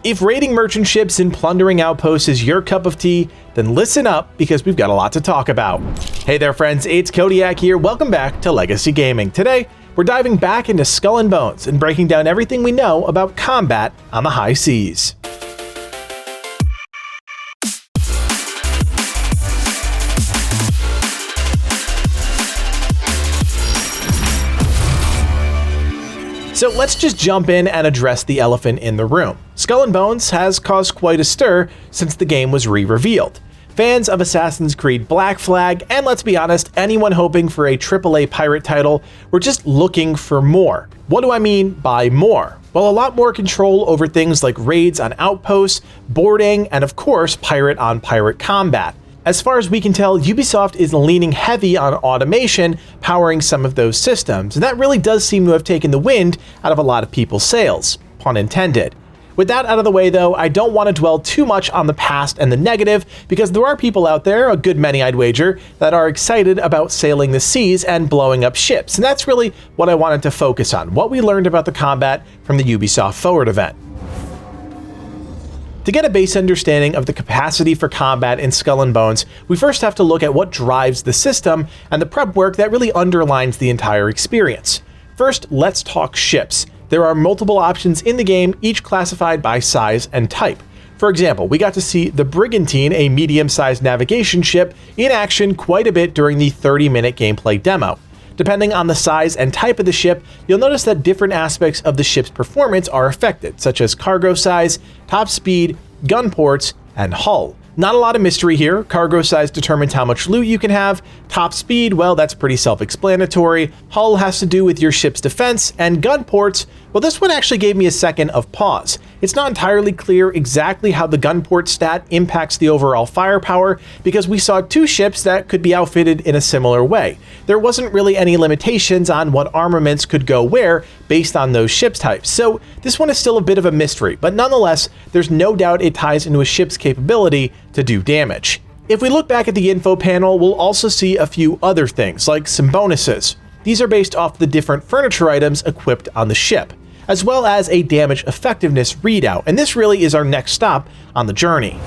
If raiding merchant ships and plundering outposts is your cup of tea, then listen up because we've got a lot to talk about. Hey there friends, it's Codiak here, welcome back to Legacy Gaming. Today, we're diving back into Skull and Bones and breaking down everything we know about combat on the high seas. So let's just jump in and address the elephant in the room. Skull and Bones has caused quite a stir since the game was re-revealed. Fans of Assassin's Creed Black Flag, and let's be honest, anyone hoping for a AAA pirate title, were just looking for more. What do I mean by more? Well, a lot more control over things like raids on outposts, boarding, and of course, pirate-on-pirate combat. As far as we can tell, Ubisoft is leaning heavy on automation powering some of those systems, and that really does seem to have taken the wind out of a lot of people's sails, pun intended. With that out of the way though, I don't want to dwell too much on the past and the negative, because there are people out there, a good many I'd wager, that are excited about sailing the seas and blowing up ships, and that's really what I wanted to focus on, what we learned about the combat from the Ubisoft Forward event. To get a base understanding of the capacity for combat in Skull and Bones, we first have to look at what drives the system and the prep work that really underlines the entire experience. First, let's talk ships. There are multiple options in the game, each classified by size and type. For example, we got to see the Brigantine, a medium-sized navigation ship, in action quite a bit during the 30-minute gameplay demo. Depending on the size and type of the ship, you'll notice that different aspects of the ship's performance are affected, such as cargo size, top speed, gun ports, and hull. Not a lot of mystery here. Cargo size determines how much loot you can have. Top speed, well, that's pretty self-explanatory. Hull has to do with your ship's defense, and gun ports, well, this one actually gave me a second of pause. It's not entirely clear exactly how the gun port stat impacts the overall firepower, because we saw two ships that could be outfitted in a similar way. There wasn't really any limitations on what armaments could go where based on those ship types, so this one is still a bit of a mystery, but nonetheless, there's no doubt it ties into a ship's capability to do damage. If we look back at the info panel, we'll also see a few other things, like some bonuses. These are based off the different furniture items equipped on the ship, as well as a damage effectiveness readout, and this really is our next stop on the journey.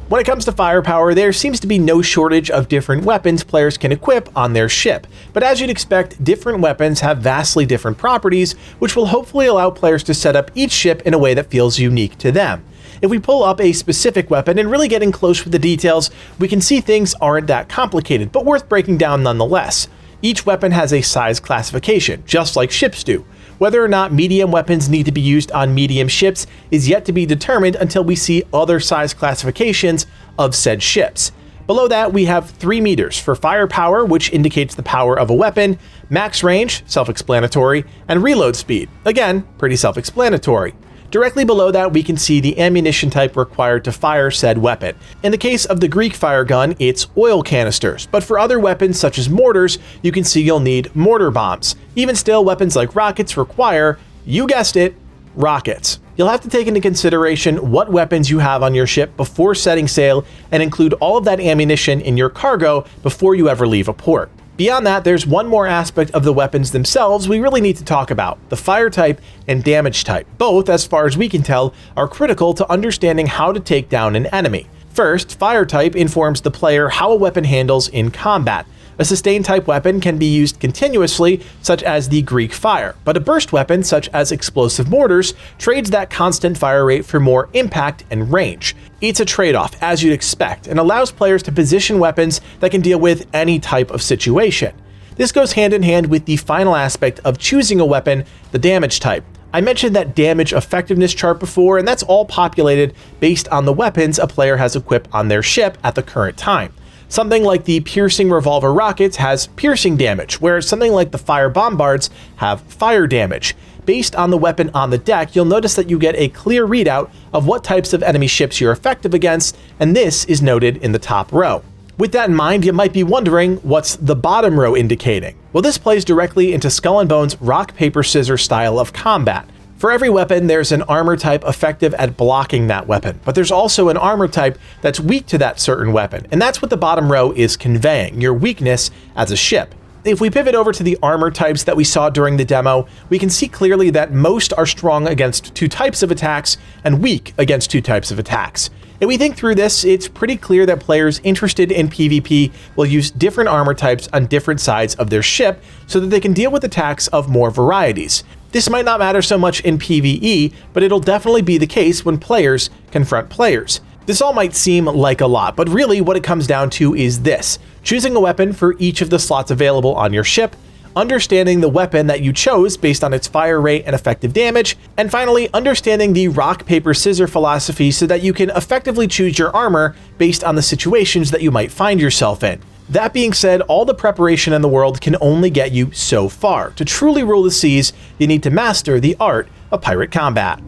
When it comes to firepower, there seems to be no shortage of different weapons players can equip on their ship, but as you'd expect, different weapons have vastly different properties, which will hopefully allow players to set up each ship in a way that feels unique to them. If we pull up a specific weapon and really get in close with the details, we can see things aren't that complicated, but worth breaking down nonetheless. Each weapon has a size classification, just like ships do. Whether or not medium weapons need to be used on medium ships is yet to be determined until we see other size classifications of said ships. Below that, we have 3 meters for firepower, which indicates the power of a weapon, max range, self-explanatory, and reload speed, again, pretty self-explanatory. Directly below that, we can see the ammunition type required to fire said weapon. In the case of the Greek fire gun, it's oil canisters, but for other weapons such as mortars, you can see you'll need mortar bombs. Even still, weapons like rockets require, you guessed it, rockets. You'll have to take into consideration what weapons you have on your ship before setting sail and include all of that ammunition in your cargo before you ever leave a port. Beyond that, there's one more aspect of the weapons themselves we really need to talk about, the fire type and damage type. Both, as far as we can tell, are critical to understanding how to take down an enemy. First, fire type informs the player how a weapon handles in combat. A sustain type weapon can be used continuously, such as the Greek fire, but a burst weapon, such as explosive mortars, trades that constant fire rate for more impact and range. It's a trade-off, as you'd expect, and allows players to position weapons that can deal with any type of situation. This goes hand in hand with the final aspect of choosing a weapon, the damage type. I mentioned that damage effectiveness chart before, and that's all populated based on the weapons a player has equipped on their ship at the current time. Something like the piercing revolver rockets has piercing damage, whereas something like the fire bombards have fire damage. Based on the weapon on the deck, you'll notice that you get a clear readout of what types of enemy ships you're effective against, and this is noted in the top row. With that in mind, you might be wondering, what's the bottom row indicating? Well, this plays directly into Skull and Bones' rock, paper, scissors style of combat. For every weapon, there's an armor type effective at blocking that weapon, but there's also an armor type that's weak to that certain weapon, and that's what the bottom row is conveying, your weakness as a ship. If we pivot over to the armor types that we saw during the demo, we can see clearly that most are strong against 2 types of attacks and weak against 2 types of attacks. If we think through this, it's pretty clear that players interested in PvP will use different armor types on different sides of their ship so that they can deal with attacks of more varieties. This might not matter so much in PvE, but it'll definitely be the case when players confront players. This all might seem like a lot, but really what it comes down to is this: choosing a weapon for each of the slots available on your ship, understanding the weapon that you chose based on its fire rate and effective damage, and finally understanding the rock, paper, scissors philosophy so that you can effectively choose your armor based on the situations that you might find yourself in. That being said, all the preparation in the world can only get you so far. To truly rule the seas, you need to master the art of pirate combat.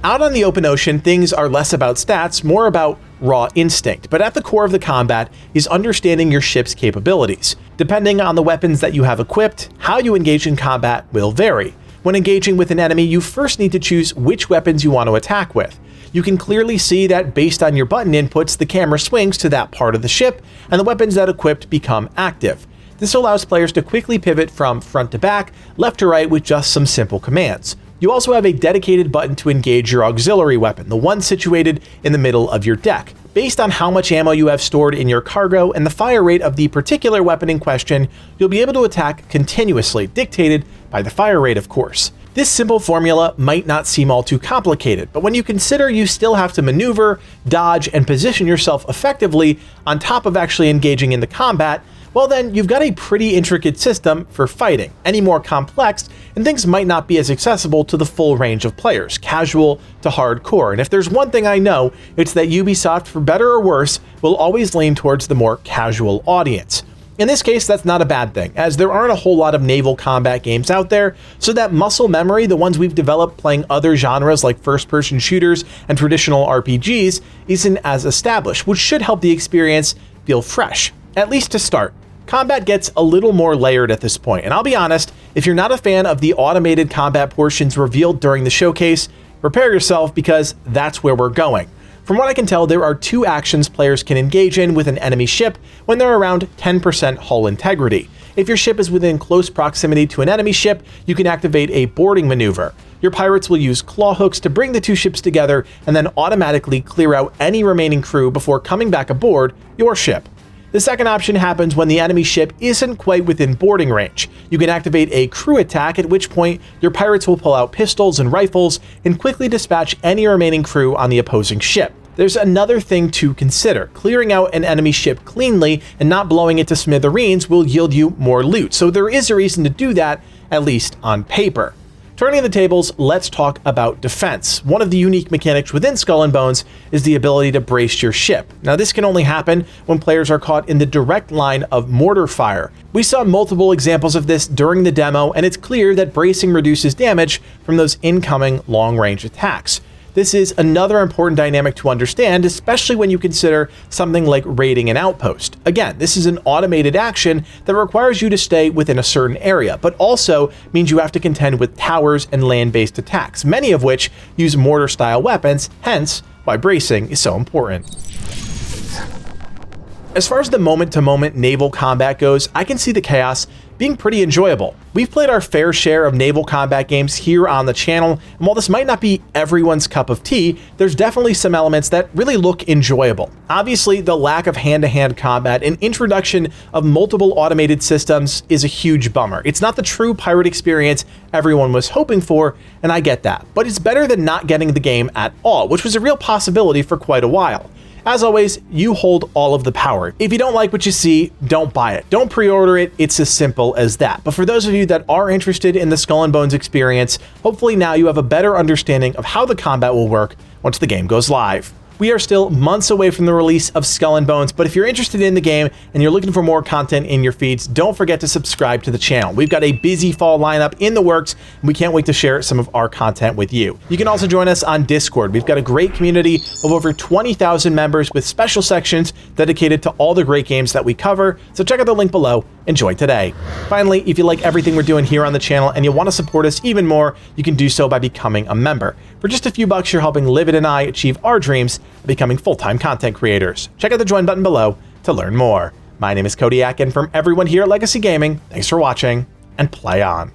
Out on the open ocean, things are less about stats, more about raw instinct, but at the core of the combat is understanding your ship's capabilities. Depending on the weapons that you have equipped, how you engage in combat will vary. When engaging with an enemy, you first need to choose which weapons you want to attack with. You can clearly see that based on your button inputs, the camera swings to that part of the ship, and the weapons that equipped become active. This allows players to quickly pivot from front to back, left to right with just some simple commands. You also have a dedicated button to engage your auxiliary weapon, the one situated in the middle of your deck. Based on how much ammo you have stored in your cargo and the fire rate of the particular weapon in question, you'll be able to attack continuously, dictated by the fire rate, of course. This simple formula might not seem all too complicated, but when you consider you still have to maneuver, dodge, and position yourself effectively on top of actually engaging in the combat, well then, you've got a pretty intricate system for fighting. Any more complex, and things might not be as accessible to the full range of players, casual to hardcore. And if there's one thing I know, it's that Ubisoft, for better or worse, will always lean towards the more casual audience. In this case, that's not a bad thing, as there aren't a whole lot of naval combat games out there, so that muscle memory, the ones we've developed playing other genres like first-person shooters and traditional RPGs, isn't as established, which should help the experience feel fresh, at least to start. Combat gets a little more layered at this point, and I'll be honest, if you're not a fan of the automated combat portions revealed during the showcase, prepare yourself because that's where we're going. From what I can tell, there are 2 actions players can engage in with an enemy ship when they're around 10% hull integrity. If your ship is within close proximity to an enemy ship, you can activate a boarding maneuver. Your pirates will use claw hooks to bring the 2 ships together and then automatically clear out any remaining crew before coming back aboard your ship. The second option happens when the enemy ship isn't quite within boarding range. You can activate a crew attack, at which point your pirates will pull out pistols and rifles and quickly dispatch any remaining crew on the opposing ship. There's another thing to consider. Clearing out an enemy ship cleanly and not blowing it to smithereens will yield you more loot, so there is a reason to do that, at least on paper. Turning the tables, let's talk about defense. One of the unique mechanics within Skull and Bones is the ability to brace your ship. Now, this can only happen when players are caught in the direct line of mortar fire. We saw multiple examples of this during the demo, and it's clear that bracing reduces damage from those incoming long-range attacks. This is another important dynamic to understand, especially when you consider something like raiding an outpost. Again, this is an automated action that requires you to stay within a certain area, but also means you have to contend with towers and land-based attacks, many of which use mortar-style weapons, hence why bracing is so important. As far as the moment-to-moment naval combat goes, I can see the chaos being pretty enjoyable. We've played our fair share of naval combat games here on the channel, and while this might not be everyone's cup of tea, there's definitely some elements that really look enjoyable. Obviously, the lack of hand-to-hand combat and introduction of multiple automated systems is a huge bummer. It's not the true pirate experience everyone was hoping for, and I get that, but it's better than not getting the game at all, which was a real possibility for quite a while. As always, you hold all of the power. If you don't like what you see, don't buy it. Don't pre-order it. It's as simple as that. But for those of you that are interested in the Skull and Bones experience, hopefully now you have a better understanding of how the combat will work once the game goes live. We are still months away from the release of Skull and Bones, but if you're interested in the game and you're looking for more content in your feeds, don't forget to subscribe to the channel. We've got a busy fall lineup in the works, and we can't wait to share some of our content with you. You can also join us on Discord. We've got a great community of over 20,000 members with special sections dedicated to all the great games that we cover, so check out the link below. Enjoy today. Finally, if you like everything we're doing here on the channel and you want to support us even more, you can do so by becoming a member. For just a few bucks, you're helping Livid and I achieve our dreams of becoming full-time content creators. Check out the join button below to learn more. My name is Codiak, and from everyone here at Legacy Gaming, thanks for watching, and play on.